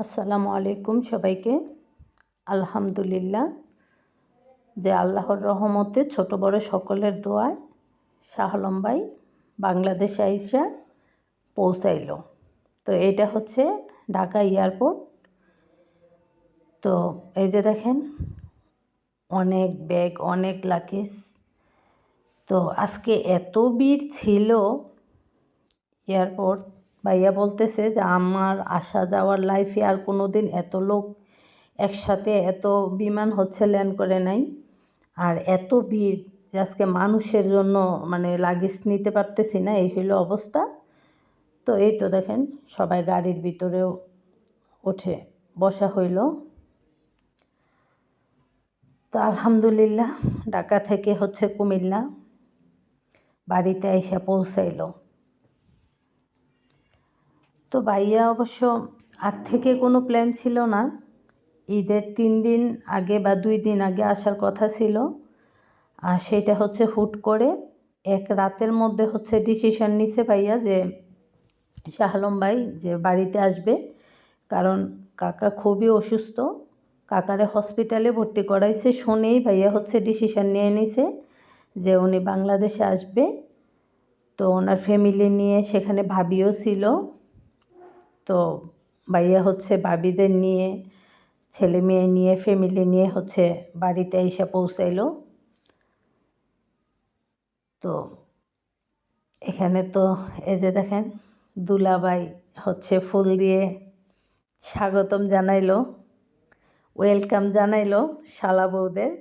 আসসালামু আলাইকুম সবাইকে। আলহামদুলিল্লাহ যে আল্লাহর রহমতে ছোট বড় সকলের দোয়ায় শাহ আলম ভাই বাংলাদেশে আইসা পৌঁছাইল। তো এটা হচ্ছে ঢাকা এয়ারপোর্ট। তো এই যে দেখেন অনেক ব্যাগ, অনেক লাগেজ। তো আজকে এত ভিড় ছিল এয়ারপোর্ট, ভাইয়া বলতেছে যে আমার আসা যাওয়ার লাইফে আর কোনো দিন এত লোক একসাথে এত বিমান হচ্ছে ল্যান্ড করে নাই। আর এত ভিড় যে আজকে মানুষের জন্য মানে লাগেজ নিতে পারতেছি না, এই হইল অবস্থা। তো এই তো দেখেন সবাই গাড়ির ভিতরেও উঠে বসা হইল। তো আলহামদুলিল্লাহ ঢাকা থেকে হচ্ছে কুমিল্লা বাড়িতে আইসা পৌঁছাইল। তো ভাইয়া অবশ্য আগ থেকে কোনো প্ল্যান ছিল না, ঈদের 3 দিন আগে বা 2 দিন আগে আসার কথা ছিল। আর সেটা হচ্ছে হুট করে এক রাতের মধ্যে হচ্ছে ডিসিশন নিছে ভাইয়া যে শাহ আলম ভাই যে বাড়িতে আসবে, কারণ কাকা খুবই অসুস্থ। কাকারে হসপিটালে ভর্তি করাইছে শুনেই ভাইয়া হচ্ছে ডিসিশন নিয়ে নিছে যে উনি বাংলাদেশে আসবে। তো ওনার ফ্যামিলি নিয়ে সেখানে ভাবিও ছিল। তো ভাইয়া হচ্ছে ভাবিদের নিয়ে ছেলে মেয়ে নিয়ে ফ্যামিলি নিয়ে হচ্ছে বাড়িতে এসে পৌঁছাইলো। তো এখানে তো এই যে দেখেন দুলাভাই হচ্ছে ফুল দিয়ে স্বাগতম জানাইলো, ওয়েলকাম জানাইলো শালা বউদের।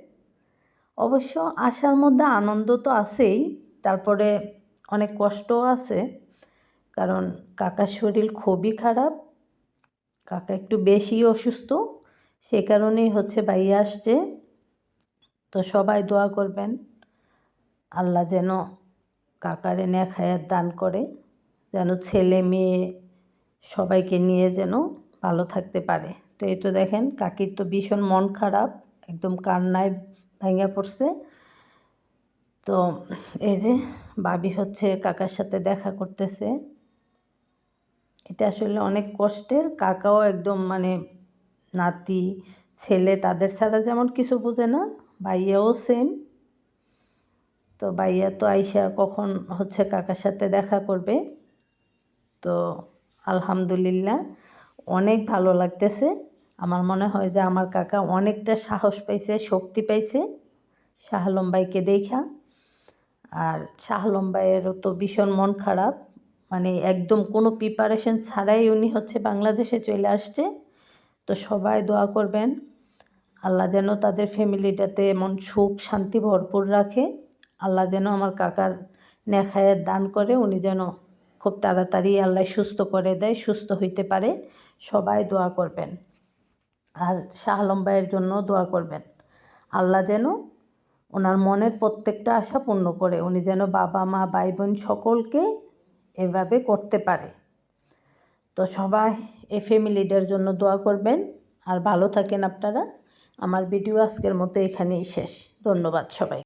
অবশ্য আসার মধ্যে আনন্দ তো আছেই, তারপরে অনেক কষ্টও আছে, কারণ কাকার শরীর খুবই খারাপ। কাকা একটু বেশি অসুস্থ, সে কারণেই হচ্ছে ভাইয়া আসছে। তো সবাই দোয়া করবেন আল্লাহ যেন কাকারে নেক হায়াত দান করে, যেন ছেলে মেয়ে সবাইকে নিয়ে যেন ভালো থাকতে পারে। তো এই তো দেখেন কাকির তো ভীষণ মন খারাপ, একদম কান্নায় ভেঙে পড়ছে। তো এই যে ভাবি হচ্ছে কাকার সাথে দেখা করতেছে, এটা আসলে অনেক কষ্টের। কাকাও একদম মানে নাতি ছেলে তাদের ছাড়া যেমন কিছু বোঝে না, ভাইয়াও সেম। তো ভাইয়া তো আইসা কখন হচ্ছে কাকার সাথে দেখা করবে। তো আলহামদুলিল্লাহ অনেক ভালো লাগতেছে। আমার মনে হয় যে আমার কাকা অনেকটা সাহস পাইছে, শক্তি পাইছে শাহ আলম ভাইকে দেখা। আর শাহ আলম ভাইয়েরও তো ভীষণ মন খারাপ, মানে একদম কোনো প্রিপারেশন ছাড়াই উনি হচ্ছে বাংলাদেশে চলে আসছে। তো সবাই দোয়া করবেন আল্লাহ যেন তাদের ফ্যামিলিটাতে এমন সুখ শান্তি ভরপুর রাখে। আল্লাহ যেন আমার কাকার নেক হায়াত দান করে, উনি যেন খুব তাড়াতাড়ি আল্লাহ সুস্থ করে দেয়, সুস্থ হইতে পারে। সবাই দোয়া করবেন। আর শাহ আলম ভাইয়ের জন্য দোয়া করবেন আল্লাহ যেন ওনার মনের প্রত্যেকটা আশা পূর্ণ করে, উনি যেন বাবা মা ভাই বোন সকলকে এভাবে করতে পারে। তো সবাই এই ফ্যামিলিটার জন্য দোয়া করবেন। আর ভালো থাকেন আপনারা। আমার ভিডিও আজকের মতো এখানেই শেষ। ধন্যবাদ সবাই।